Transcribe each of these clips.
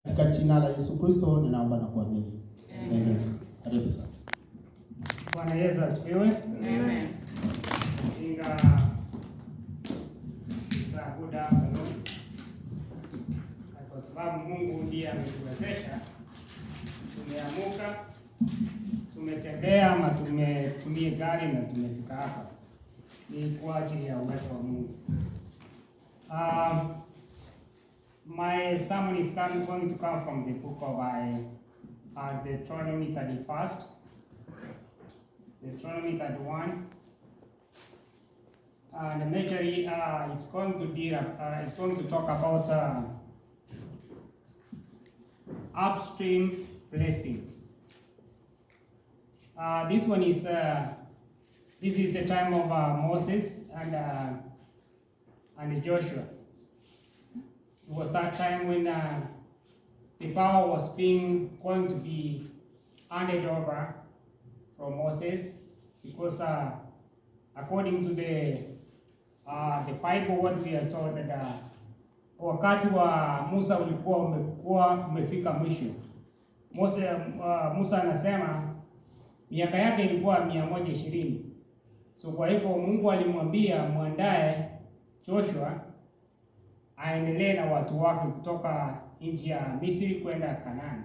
Katika jina la Yesu Kristo ninaomba na kuamini. Amen. Karibu sana. Bwana Yesu asifiwe. Amen. Inga good afternoon. Kwa sababu Mungu ndiye ametuwezesha, tumeamuka, tumetembea ama tumetumia gari na tumefika hapa. Ni kwa ajili ya uwezo wa Mungu. My sermon is going to come from the book of Deuteronomy 31st, Deuteronomy 31, and majorly it's going to talk about upstream blessings. This one is this is the time of Moses and Joshua. It was that time when the power was going to be handed over from Moses, because according to the Bible, what we are told that wakati wa Musa ulikuwa umefika mwisho. Musa anasema miaka yake ilikuwa 120. So kwa hivyo Mungu alimwambia muandae Joshua aendelee na watu wake kutoka nchi ya Misri kwenda Kanaani.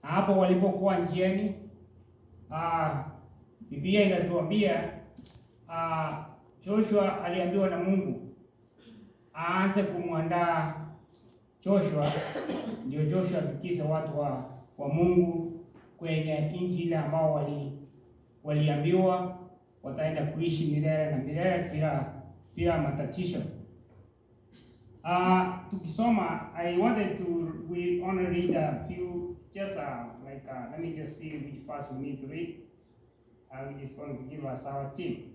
Na hapo walipokuwa njiani, Biblia inatuambia Joshua aliambiwa na Mungu aanze kumwandaa Joshua, ndio Joshua afikishe watu wa Mungu kwenye nchi ile ambao waliambiwa wataenda kuishi milele na milele bila matatizo. Tukisoma, we only read a few, just let me just see which verse we need to read. Which is going to give us our tip.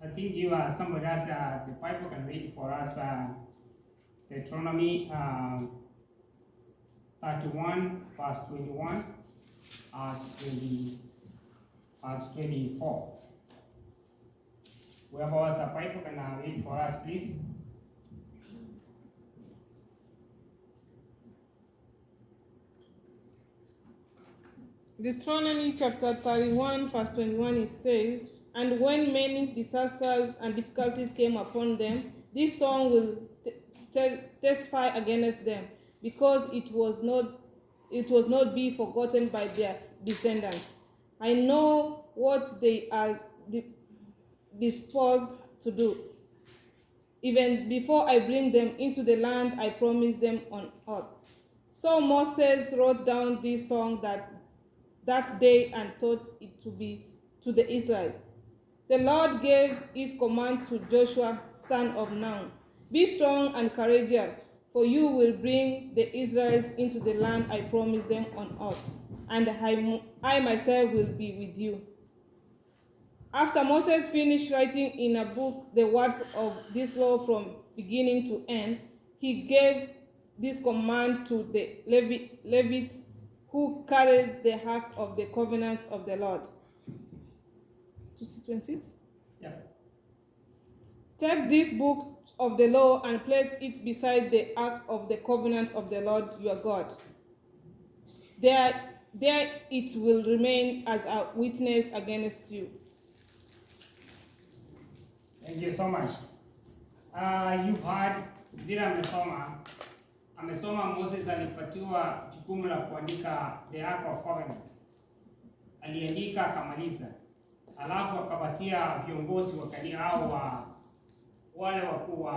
I think somebody else, the Bible can read for us Deuteronomy 31, verse 21 to 24. Whoever has a Bible can read for us, please. Deuteronomy chapter 31, verse 21, it says, "And when many disasters and difficulties came upon them, this song will testify against them, because it was not be forgotten by their descendants. I know what they are disposed to do, even before I bring them into the land I promised them on earth." So Moses wrote down this song that day and taught it to the Israelites. The Lord gave his command to Joshua, son of Nun, "Be strong and courageous, for you will bring the Israelites into the land I promised them on earth, and I myself will be with you." After Moses finished writing in a book the words of this law from beginning to end, he gave this command to the Levites who carried the ark of the covenant of the Lord. 26? Yeah. "Take this book of the law and place it beside the ark of the covenant of the Lord your God. There it will remain as a witness against you." Thank you so much. You've heard vile amesoma Moses alipatiwa jukumu la kuandika the Ark of Covenant. Aliandika akamaliza. Alafu akapatia viongozi wa kanisa au wale wakuu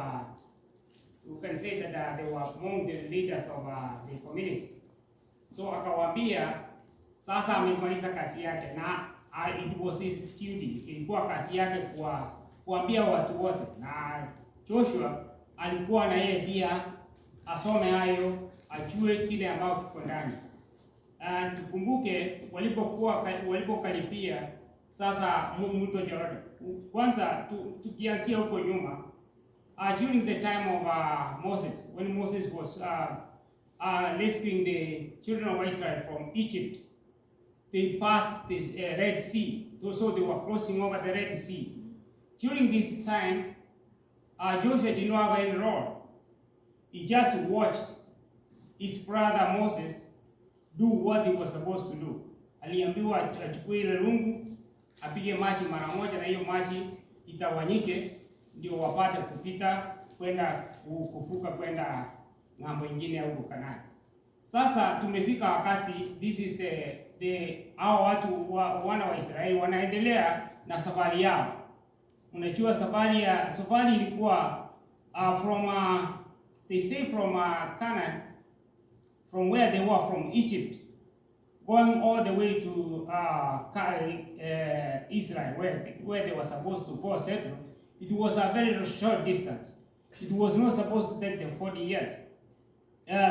you can say that they were among the leaders of the community. So akawaambia sasa amemaliza kazi yake, na it was his duty, ilikuwa kazi yake kuambia watu wote, na Joshua alikuwa na yeye pia asome hayo, ajue kile ambao kiko ndani. Tukumbuke walipokaribia sasa mto Jordan. Kwanza tukianzia huko nyuma, during the time of Moses, when Moses was rescuing the children of Israel from Egypt, they passed this Red Sea. So they were crossing over the Red Sea. During this time, Joshua did not have any role. He just watched his brother Moses do what he was supposed to do. Aliambiwa achukue ile rungu, apige maji mara moja na hiyo maji itawanyike ndio wapate kupita kwenda kufuka kwenda ng'ambo nyingine huko Kanaani. Sasa tumefika wakati, this is hao watu wana wa Israeli wanaendelea na safari yao. Unajua safari ilikuwa they say from Canaan, from where they were from Egypt, going all the way to Israel, where they were supposed to go settle. It was a very short distance. It was not supposed to take them 40 years.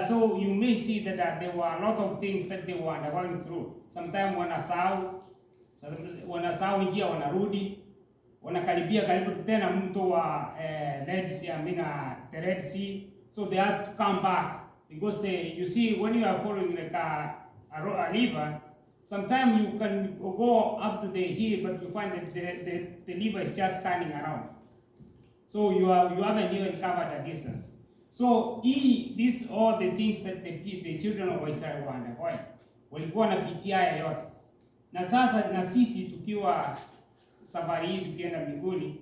So you may see that there were a lot of things that they were undergoing through. Sometimes wanasahau njia, wanarudi, wanakaribia karibu tena mto wa Red Sea, the Red Sea. So they had to come back because you see, when you are following like a river, sometimes you can go up to the hill, but you find that the river is just turning around. So you haven't even covered the distance. So these are the things that the children of Israel were undergoing. Walikuwa wanapitia haya yote. Na sasa na sisi tukiwa safari hii tukienda mbinguni,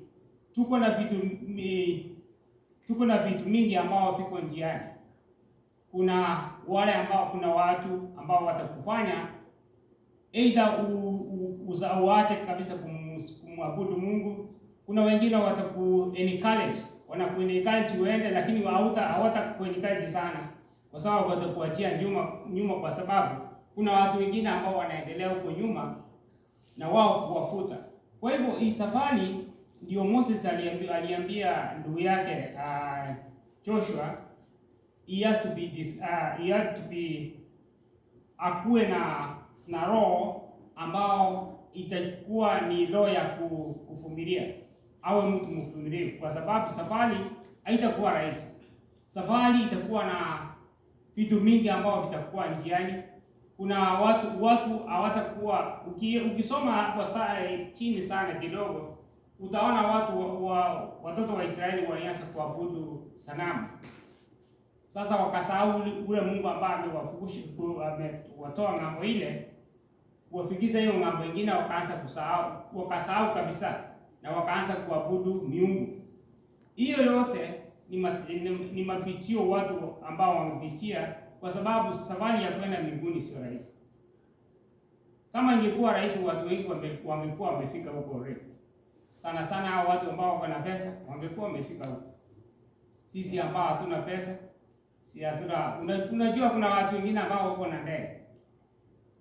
tuko na vitu mingi ambao viko njiani. Kuna watu ambao watakufanya either uache kabisa kumwabudu Mungu. Kuna wengine wataku-encourage, wanaku-encourage uende, lakini hawataku-encourage sana kwa sababu watakuachia nyuma kwa sababu kuna watu wengine ambao wanaendelea huko nyuma na wao kuwafuta. Kwa hivyo hii safari ndio Moses aliambia ndugu yake Joshua, he has to be akuwe na roho ambao itakuwa ni roho ya kuvumilia, awe mtu mvumilivu, kwa sababu safari haitakuwa rahisi. Safari itakuwa na vitu mingi ambao vitakuwa njiani. Kuna watu hawatakuwa, ukisoma hapo chini sana kidogo, utaona watoto wa Israeli walianza kuabudu sanamu. Sasa wakasahau ule Mungu ambaye amewatoa ng'ambo ile, kuwafikisha hiyo ng'ambo nyingine, wakasahau kabisa na wakaanza kuabudu miungu. Hiyo yote ni mapitio watu ambao wamepitia, kwa sababu safari ya kwenda mbinguni sio rahisi. Kama ingekuwa rahisi, watu wengi wangekuwa wamefika huko already. Sana hao watu ambao wako na pesa wangekuwa wamefika huko. Sisi ambao hatuna pesa, unajua kuna watu wengine ambao wako na ndege.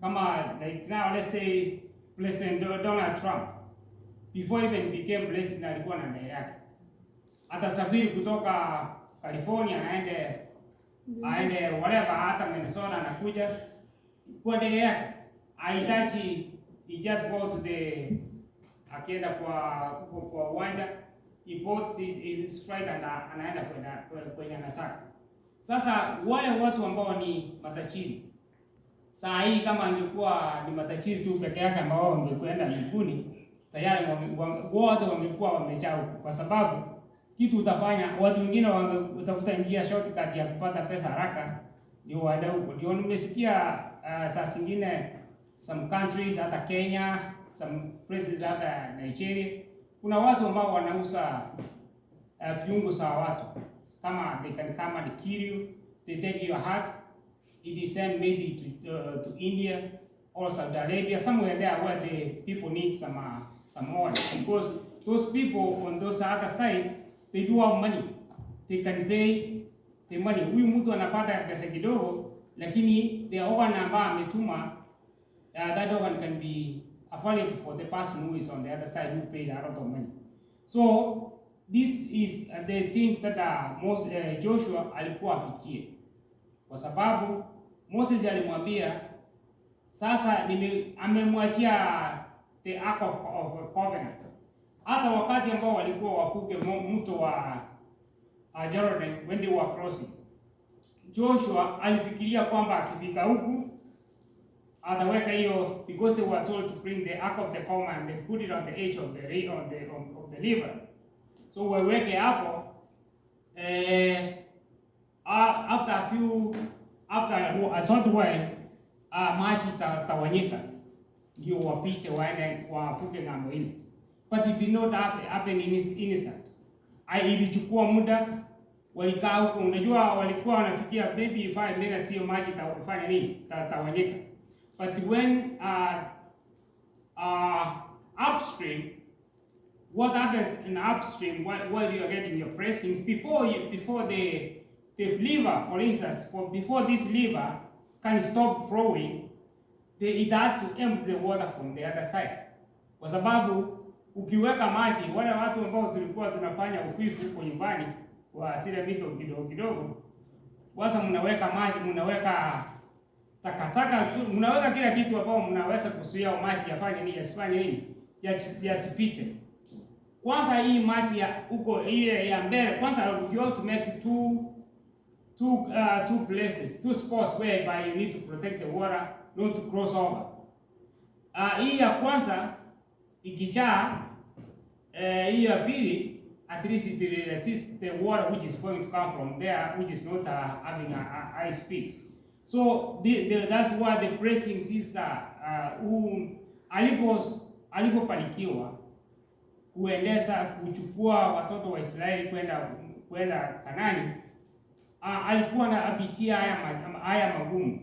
Kama like now let's say President Donald Trump, before even became president, alikuwa na ndege yake. Atasafiri kutoka California aende whatever, hata Minnesota, anakuja kwa ndege yake. Haitaji, he just go to akienda kwa uwanja, he bought his flight and anaenda kwenye anataka. Sasa wale watu ambao ni matajiri, saa hii kama angekuwa ni matajiri tu peke yake ambao wangekwenda mbinguni, tayari wote wangekuwa wamejaa huko, kwa sababu kitu utafanya, watu wengine watafuta njia shortcut ya kupata pesa haraka ndio waende huko. Ndio nimesikia saa zingine some countries, hata Kenya, some places hata Nigeria, kuna watu ambao wanauza viungo za watu, kama they can come and kill you, they take your heart, it is sent maybe to India or Saudi Arabia, somewhere there where the people need some oil, because those people on those other sides, they do have money, they can pay the money. Huyu mtu anapata pesa kidogo, lakini the organ ambaye ametuma, that organ can be available for the person who is on the other side who paid a lot of money. So this is the things that Joshua alikuwa apitie, kwa sababu Moses alimwambia sasa amemwachia the Ark of Covenant. Hata wakati ambao walikuwa wafuke mto Jordan when they were crossing. Joshua alifikiria kwamba akifika huku ataweka hiyo, because they were told to bring the Ark of the Covenant, they put it on the edge of the river. So waweke hapo after a short while maji tawanyika ndio wapite waende wafuke ng'ambo ile. But it did not happen in instant. Ilichukua muda, walikaa huko, unajua walikuwa wanafikia maybe 5 minutes hiyo maji tafanya nini? Tawanyika. But when upstream, what happens in upstream while you are getting your pressings, before the lever, for instance, before this lever can stop flowing, it has to empty the water from the other side. Kwa sababu ukiweka maji, wale watu ambao tulikuwa tunafanya ufifu huko nyumbani kwa asili mito kidogo, wasa mnaweka maji, mnaweka takataka, mnaweka kila kitu ambao mnaweza kuzuia maji yafanye nini, yasifanye nini, yasipite. Kwanza hii maji ya huko ile ya mbele, kwanza you have to make two places, two spots whereby you need to protect the water not to cross over. Hii ya kwanza ikijaa, hii ya pili at least it will resist the water which is going to come from there, which is not having a high speed. So that's why the pressings is alipopalikiwa kuendeza kuchukua watoto wa Israeli kwenda Kanani, alikuwa anapitia haya magumu,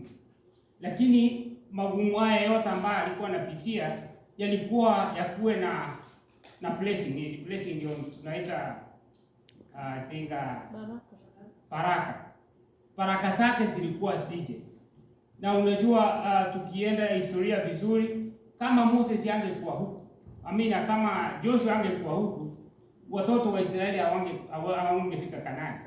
lakini magumu haya yote ambayo alikuwa anapitia yalikuwa yakuwe na blessing. Blessing ndio tunaita baraka zake zilikuwa sije. Na unajua tukienda historia vizuri, kama Moses angekuwa huku, amina, kama Joshua angekuwa huku, watoto wa Israeli hawangefika Kanani.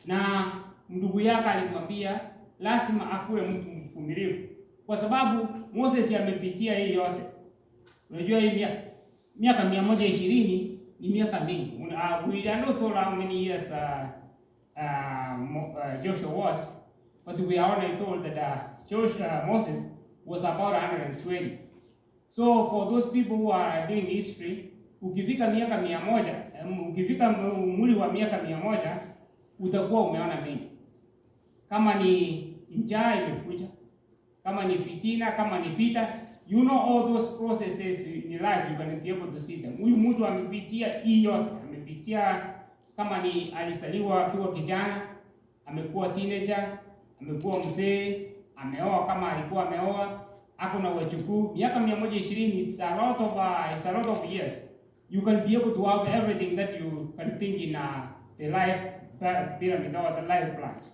Na ndugu yake alimwambia lazima akuwe mtu mvumilivu, kwa sababu Moses amepitia hii yote. Unajua hii miaka 120 ni miaka mingi. We are not told how many years Joshua was, but we are only told that Moses was about 120. So for those people who are doing history, ukifika miaka 100, ukifika umri wa miaka 100, utakuwa umeona mengi. Kama ni njaa imekuja, kama ni fitina, kama ni vita, you know all those processes in life, you can be able to see them. Huyu mtu amepitia hii yote, amepitia kama ni alisaliwa akiwa kijana, amekuwa teenager, amekuwa mzee, ameoa kama alikuwa ameoa, ako na wajukuu, miaka 120, it's a lot of years. You can be able to have everything that you can think in the life pyramid or the life plant.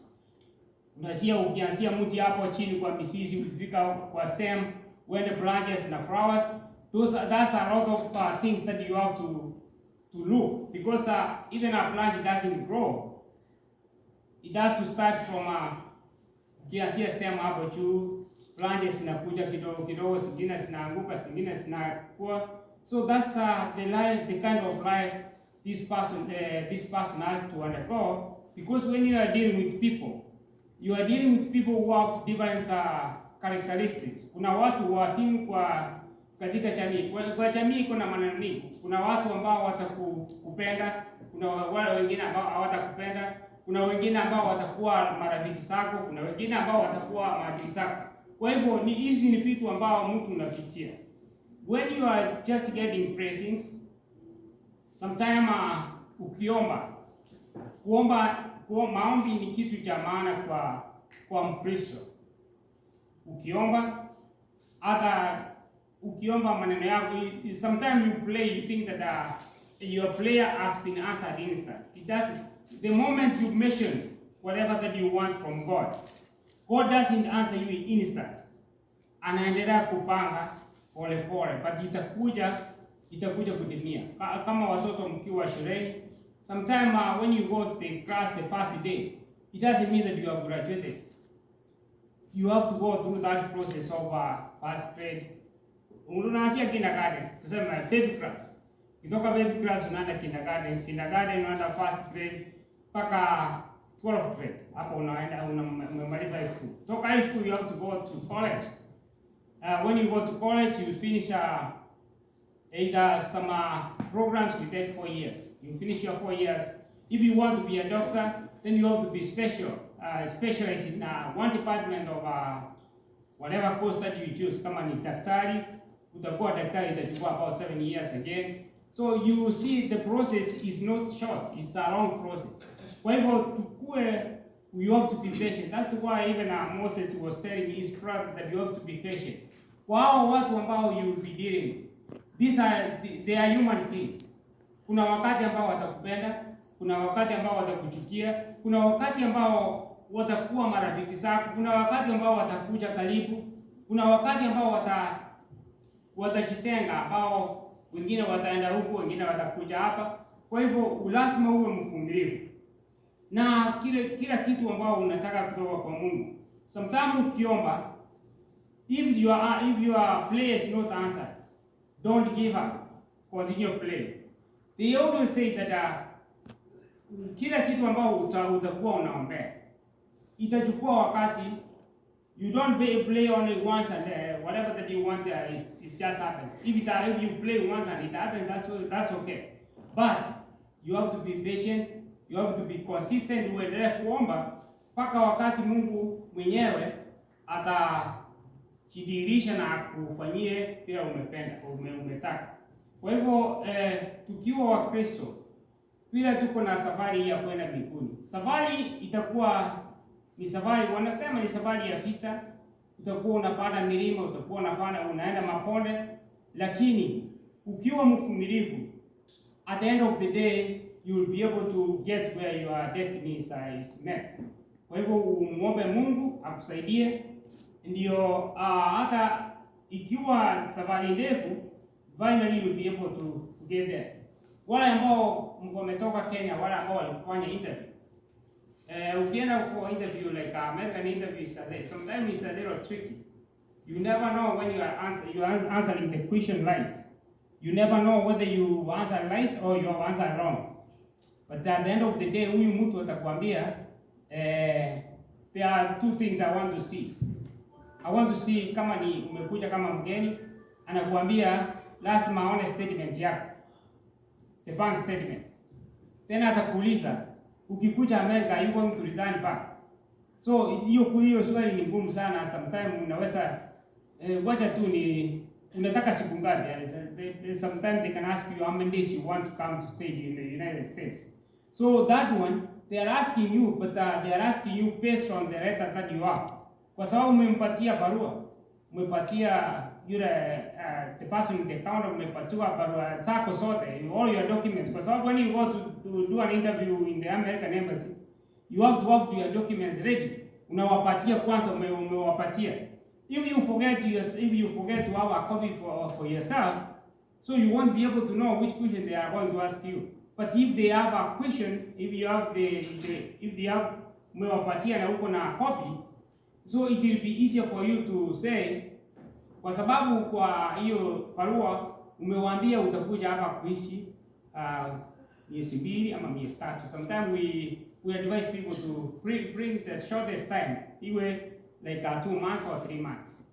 Unasikia ukianzia mti hapo chini kwa mizizi, ukifika kwa stem, when the branches and the flowers, that's a lot of things that you have to look, because even a plant doesn't grow. It has to start from ukianzia stem hapo juu, branches zinakuja kidogo, zingine zinaanguka, zingine zinakuwa. So that's the kind of life this person has to undergo, because when you are dealing with people, you are dealing with people who have different characteristics. Kuna watu wasimu katika jamii. Kwa jamii kuna maneno mengi. Kuna watu ambao watakupenda, kuna wale wengine ambao hawatakupenda, kuna wengine ambao watakuwa marafiki zako, kuna wengine ambao watakuwa maadui zako. Kwa hivyo hizi ni vitu ambao mtu unapitia. When you are just getting blessings, sometimes maombi ni kitu cha maana kwa Mkristo. Ukiomba maneno yako, sometimes you pray, you think that your prayer has been answered instant. It doesn't. The moment you mention whatever that you want from God doesn't answer you instant. Anaendelea kupanga pole, but itakuja kutimia. Kama watoto mkiwa shuleni, sometimes when you go to the class the first day, it doesn't mean that you have graduated. You have to go through that process of first grade. Unaanzia kindergarten, tuseme baby class. Kutoka baby class unaenda kindergarten unaenda first grade, mpaka 12th grade. Hapo unaenda umemaliza high school. Toka high school you have to go to college. When you go to college you finish either some programs will take 4 years. You finish your 4 years. If you want to be a doctor, then you have to be specialized in one department of whatever course that you choose. Kama ni daktari, utakuwa daktari itachukua about 7 years again. So you see the process is not short, it's a long process. Kwa hivyo you have to be patient. That's why even Moses was telling his brothers that you have to be patient. Kwa hao watu ambao you will be dealing, they are human beings. Kuna wakati ambao watakupenda, kuna wakati ambao watakuchukia, kuna wakati ambao watakuwa marafiki zako, kuna wakati ambao watakuja karibu, kuna wakati ambao watajitenga, ambao wengine wataenda huko, wengine watakuja hapa. Kwa hivyo lazima uwe mvumilivu na kila kitu ambao unataka kutoka kwa Mungu. Sometimes ukiomba, if your prayer is not answered, don't give up, continue praying. They always say that kila kitu ambao utakuwa unaombea itachukua wakati. You don't play only once and whatever that you want it just happens. If you play once and it happens, that's okay. But you have to be patient, you have to be consistent. Uendelee kuomba mpaka wakati Mungu mwenyewe atajidhihirisha na kufanyie kile umetaka. Kwa hivyo tukiwa Wakristo, vile tuko na safari ya kwenda mbinguni. Safari itakuwa ni safari, wanasema ni safari ya vita. Utakuwa unapanda milima, utakuwa unaenda maponde, lakini ukiwa mvumilivu, at the end of the day you will be able to get where your destiny is met. Kwa hivyo umuombe Mungu akusaidie, ndio hata ikiwa safari ndefu, finally you will be able to get there. Wale ambao wametoka Kenya, wale ambao walifanya interview, ukienda for interview like American interview, sometimes it's a little tricky. You never know when you are answering the question right. You never know whether you answer right or you answer wrong. But at the end of the day, huyu mtu atakwambia there are two things I want to see. I want to see kama ni umekuja kama mgeni, anakuambia lazima aone statement yako, the bank statement. Tena atakuuliza, ukikuja America are you going to return back? So hiyo swali ni ngumu sana. Sometimes unaweza wacha tu ni unataka siku ngapi? Sometimes they can ask you how many days you want to come to stay in the United States. So that one they are asking you, but they are asking you based on the letter that you have. Kwa sababu umempatia barua, umepatia yule the person in the counter, umepatia barua zako zote, all your documents. Kwa sababu when you go to do an interview in the American embassy, you have to have your documents ready. Unawapatia kwanza, umewapatia. If you forget to have a copy for yourself, so you won't be able to know which question they are going to ask you. But if they have a question, if they have umewapatia na uko na copy, so it will be easier for you to say, kwa sababu kwa hiyo barua umewaambia utakuja hapa kuishi miezi 2 ama miezi 3. Sometimes we advise people to bring the shortest time, iwe like 2 months or 3 months.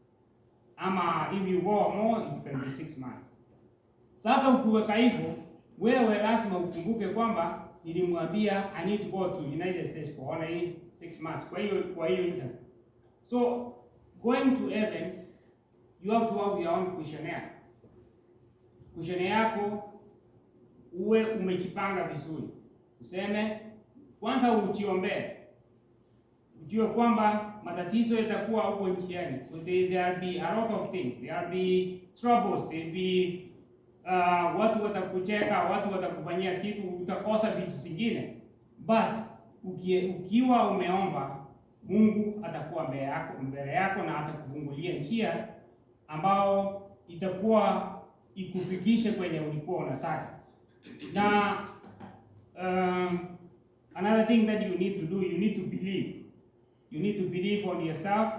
Ama if you go more, it can be 6 months. Sasa ukiweka hivyo, wewe lazima ukumbuke kwamba nilimwambia I need to go to United States for only 6 months. Kwa hiyo interview. So going to heaven, you have to have your own questionnaire. Questionnaire yako uwe umejipanga vizuri. Useme kwanza ujiombee. Ujue kwamba matatizo yatakuwa huko njiani. There will be a lot of things. There will be troubles. There will be watu watakucheka, watu watakufanyia kitu, utakosa vitu zingine. But ukiwa umeomba, Mungu atakuwa mbele yako na atakufungulia njia ambao itakuwa ikufikishe kwenye ulikuwa unataka. Na another thing that you need to do, you need to believe. You need to believe on yourself,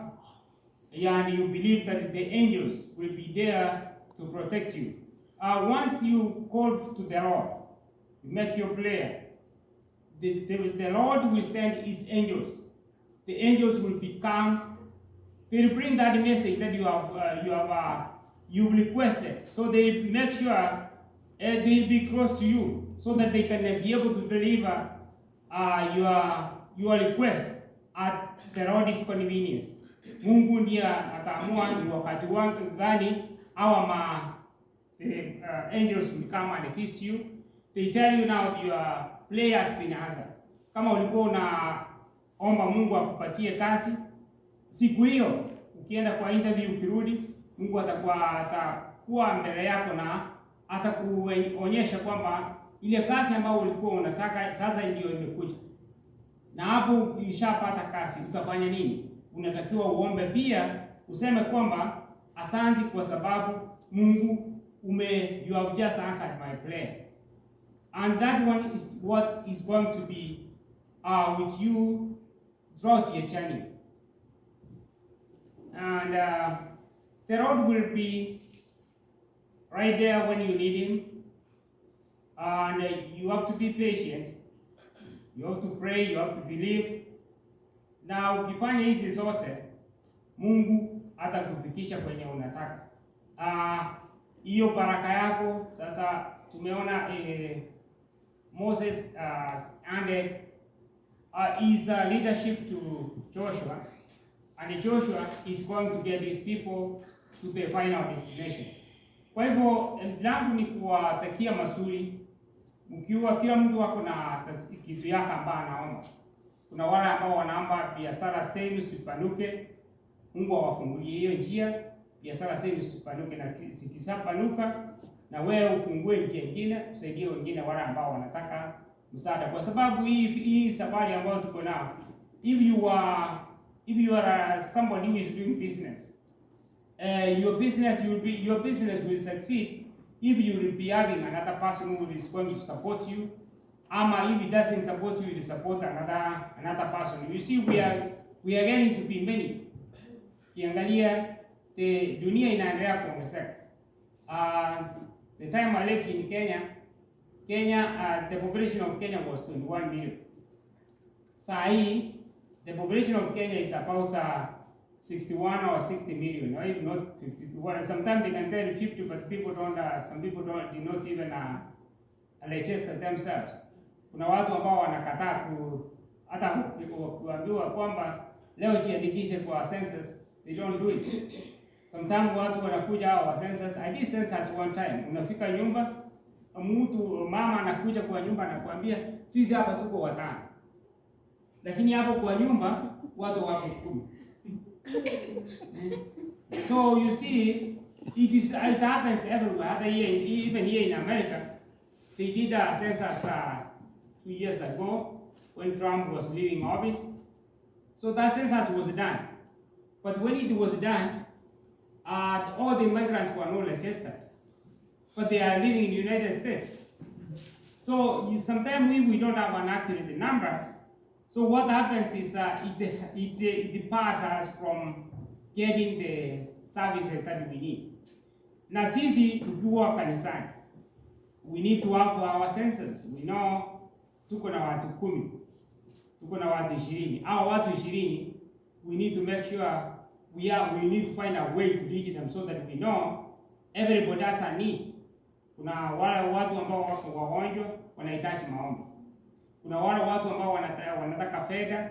and you believe that the angels will be there to protect you. Once you call to the Lord, you make your prayer, the Lord will send his angels. The angels will become, they will bring that message that you've requested. So they make sure they'll be close to you, so that they can be able to deliver your request at the Lord's convenience. Mungu ndiye ataamua ni wakati gani the angels will come and assist you. They tell you now your prayer has been answered. Kama ulikuwa unaomba Mungu akupatie kazi, siku hiyo ukienda kwa interview, ukirudi, Mungu atakuwa mbele yako na atakuonyesha kwamba ile kazi ambayo ulikuwa unataka sasa ndio imekuja. Na hapo ukishapata kazi utafanya nini? Unatakiwa uombe pia, useme kwamba asante kwa sababu Mungu you have just answered my prayer. And that one is what is going to be with you throughout your journey. And the Lord will be right there when you need him. And you have to be patient. You have to pray, you have to believe. Na ukifanya hizi zote, Mungu atakufikisha kwenye unataka. Hiyo baraka yako sasa tumeona Moses handed his leadership to Joshua, and Joshua is going to get his people to the final destination. Kwa hivyo langu ni kuwatakia mazuri, mkiwa kila mtu wako na kitu yake ambayo anaomba. Kuna wale ambao wanaomba biashara zenu sipanuke, Mungu awafungulie hiyo njia, biashara zenu sipanuke, na zikisapanuka na wewe ufungue njia nyingine, usaidie wengine wale ambao wanataka msaada. Kwa sababu hii safari ambayo tuko nao, if you are somebody who is doing business, your business will succeed if you will be having another person who is going to support you. Ama if he doesn't support you, he will support another person. You see, we are getting to be many. Kiangalia, the dunia inaendelea kuongezeka. The time I lived in Kenya, the population of Kenya was 21 million. Sahi, the population of Kenya is about 61 or 60 million, or even not 51. Sometimes they can tell you 50, but people don't. Some people do not even register themselves. Kuna watu ambao wanakataa hata kuambiwa kwamba leo jiandikishe kwa census, they don't do it. Sometimes watu wanakuja wa census. I did census one time. Unafika nyumba, mama anakuja kwa nyumba na kuambia sisi hapa tuko watano, lakini hapo kwa nyumba watu wako 10. So you see, it happens everywhere. Even here in America, they did a census 2 years ago when Trump was leaving office. So that census was done. But when it was done, all the migrants were not registered, but they are living in the United States. So sometimes we don't have an accurate number. So what happens is it depars us from getting the services that we need. Na sisi tukiwa kanisani, we need to have our census. We know tuko na watu 10, tuko na watu 20. Our watu 20, we need to make sure we need to find a way to reach them so that we know everybody has a need. Kuna wale watu ambao wako wagonjwa wanahitaji maombi. Kuna wale watu ambao wanataka fedha,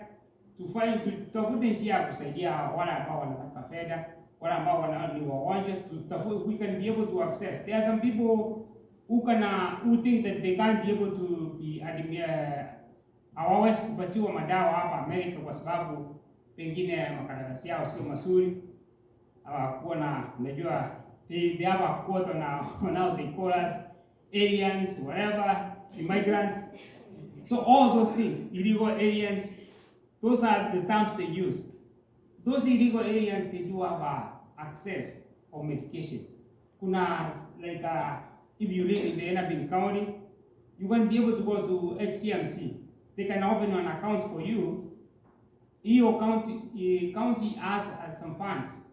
tutafute njia ya kusaidia wale ambao wanataka fedha, wale ambao ni wagonjwa, we can be able to access. There are some people who think that they can't be able to be hawawezi kupatiwa madawa hapa Amerika kwa sababu pengine makaratasi yao sio mazuri. Hawakuwa na, unajua, they have a quote on how they call us aliens, whatever, immigrants. So all those things, illegal aliens, those are the terms they use. Those illegal aliens, they do have access of medication. Kuna, like, if you live in the Enabin County, you can be able to go to HCMC. They can open an account for you. Hiyo county has some funds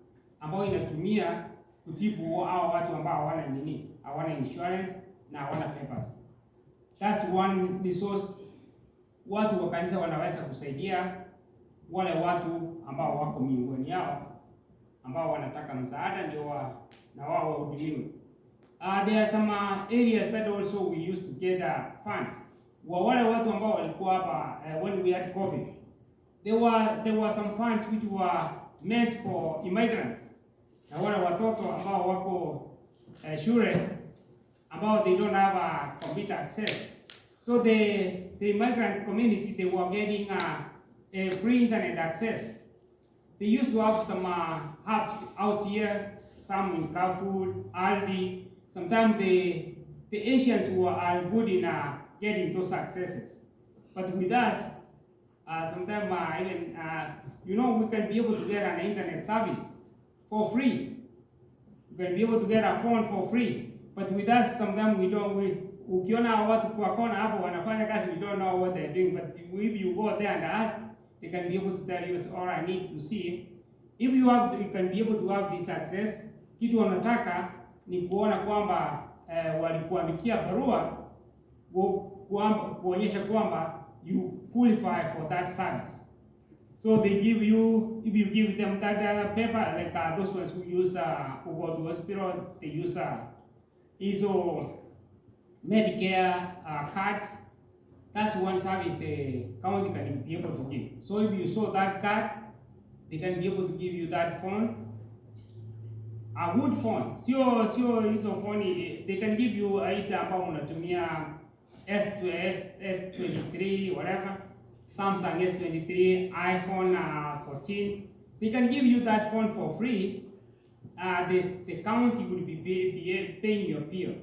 ambao inatumia kutibu hao watu ambao hawana insurance na hawana papers. That's one resource watu wa kanisa wanaweza kusaidia wale watu ambao wako miongoni yao ambao wanataka msaada ndio na wao wahudumiwe. There are some areas that also we used to get funds. Wale watu ambao walikuwa hapa when we had COVID, there were some funds which were meant for immigrants. Na wale watoto ambao wako shule ambao they don't have computer access. So the immigrant community, they were getting a free internet access. They used to have some hubs out here, some in Carrefour, Aldi. Sometimes the Asians are good in getting those accesses. But with us, sometimes even, we can be able to get an internet service for free. We can be able to get a phone for free. But with us, sometimes ukiona watu kwa kona hapo wanafanya kazi, we don't know what they're doing. But if you go there and ask, they can be able to tell you, all I need to see. If you can be able to have this access, kitu wanataka ni kuona kwamba walikuandikia barua kuonyesha kwamba you qualify for that service. So they give you, if you give them that paper, like those ones who use who go to hospital, they use ISO Medicare cards. That's one service the county can be able to give. So if you saw that card, they can be able to give you that phone, a good phone. Sio hizo phone, they can give you aisa ambao unatumia S23 whatever, Samsung S23, iPhone 14. They can give you that phone for free. The county will be paying your bill.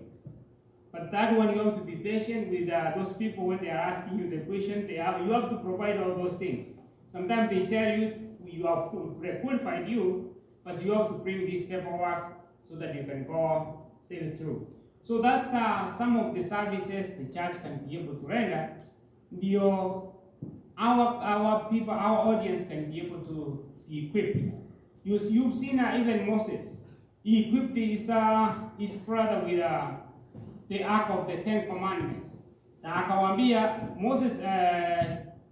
But that one, you have to be patient with those people when they are asking you the question. You have to provide all those things. Sometimes they tell you have qualified you, but you have to bring this paperwork so that you can go sail through. So that's some of the services the church can be able to render. Our people, our audience can be able to be equipped. You've seen even Moses. He equipped his brother with the Ark of the Ten Commandments. Na akawambia Moses,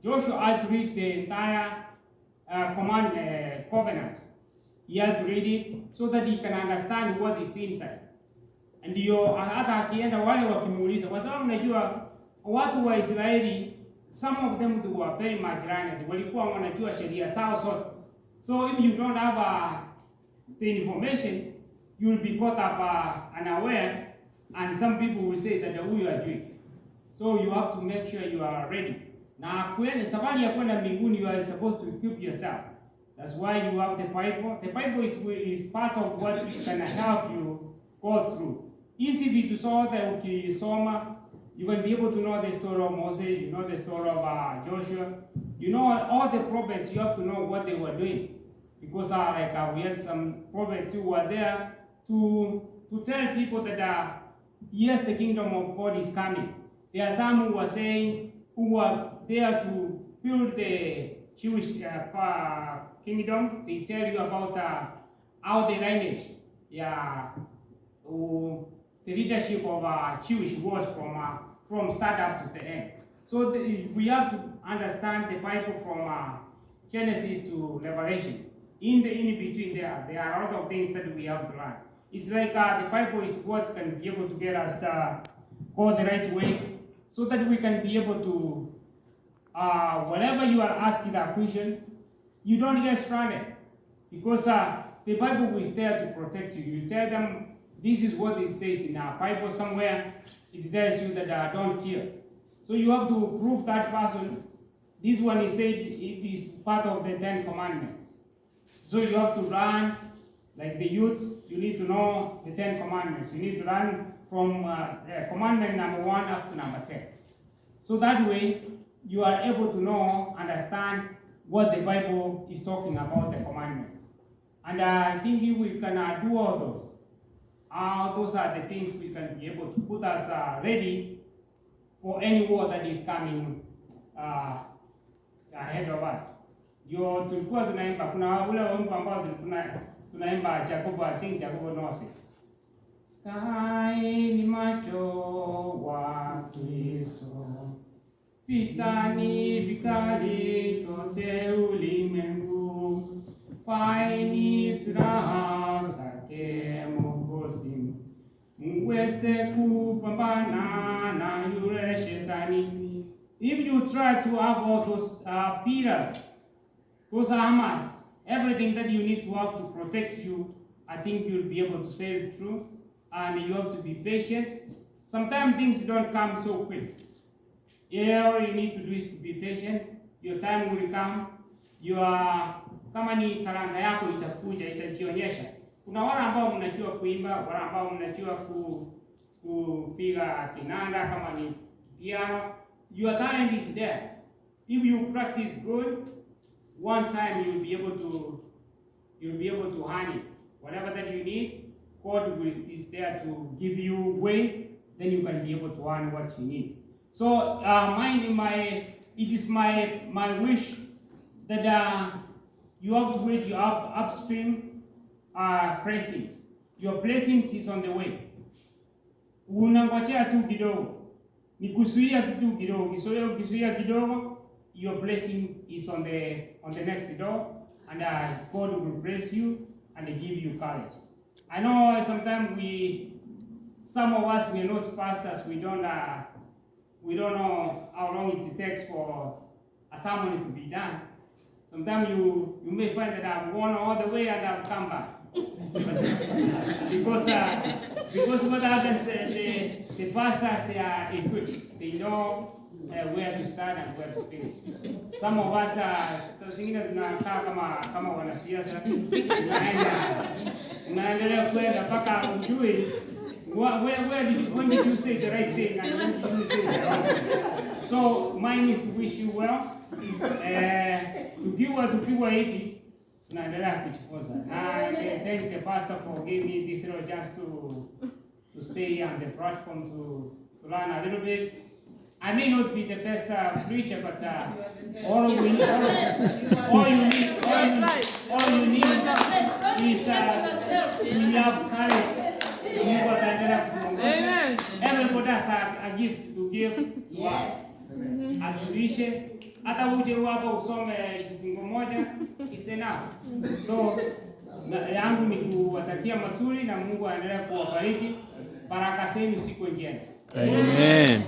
Joshua had to read the entire covenant. He had to read it so that he can understand what is inside. Ndio hata akienda wale wakimuuliza, kwa sababu unajua watu wa Israeli, some of them they were very much learned, walikuwa wanajua sheria zao zote. So if you don't have the information, you will be caught up unaware, and some people will say that who you are doing. So you have to make sure you are ready. Na safari ya kwenda mbinguni, you are supposed to equip yourself. That's why you have the Bible. The Bible is part of what can help you go through. Easy vitu zote ukisoma, you can be able to know the story of Moses, you know the story of Joshua. You know all the prophets, you have to know what they were doing. Because we had some prophets who were there to tell people that yes, the kingdom of God is coming. There are some who were saying, who were there to build the Jewish kingdom. They tell you about how the lineage, the leadership of Jewish was from start up to the end. So we have to understand the Bible from Genesis to Revelation. In between there are a lot of things that we have to learn. It's like the Bible is what can be able to get us go the right way, so that we can be able to, whenever you are asking a question, you don't get stranded. Because the Bible is there to protect you. You tell them, this is what it says in our Bible somewhere, it tells you that don't kill. So you have to prove that person. This one is said it is part of the 10 Commandments. So you have to run, like the youths, you need to know the 10 Commandments. You need to run from commandment number 1 up to number 10. So that way, you are able to know, understand what the Bible is talking about, the commandments. And I think if we can do all those are the things we can be able to put us ready for any war that is coming ahead of us. Yo tulikuwa tunaimba, kuna ule wimbo ambao tunaimba Jacobo, I think Jacobo knows it. Kaeni macho wa Kristo, vitani vikali kote ulimwengu, faini silaha zake Mwokozi, muweze kupambana na yule shetani. If you try to have all those pillars, those armors, everything that you need to have to protect you, I think you'll be able to sail through, and you have to be patient. Sometimes things don't come so quick. Yeah, all you need to do is to be patient. Your time will come. Kama ni talanta yako itakuja, itajionyesha. Kuna wale ambao mnajua kuimba, wale ambao mnajua kupiga kinanda, kama ni piano. Your talent is there. If you practice good, one time you'll be able to earn it. Whatever that you need, God is there to give you way. Then you can be able to earn what you need. So it is my wish that you have to wait your upstream blessings. Your blessings is on the way. Unangojea tu kidogo. Ni kusuia tu kidogo. Kisuia kidogo, your blessing is on the next door, and God will bless you and give you courage. I know sometimes some of us, we are not pastors. We don't know how long it takes for a sermon to be done. Sometimes you may find that I've gone all the way and I've come back. Because what happens, the pastors, they are equipped. They know where to start and where to finish. Some of us so singine tunakaa kama wanasiasa, tunaendelea kwenda mpaka ujue when did you say the right thing and when did you say the wrong thing. So mine is to wish you well. Tukiwa hivi tunaendelea kujifunza. I thank the pastor for giving me this little chance to stay on the platform to learn a little bit. I may not be the best preacher, but all you need is we have courage. Amen. Everybody has a gift to give to us. Atulishe. Hata uje hapa usome kifungo moja, it's enough. So yangu ni kuwatakia mazuri na Mungu aendelee kuwabariki. Baraka zenu siku njema. Amen.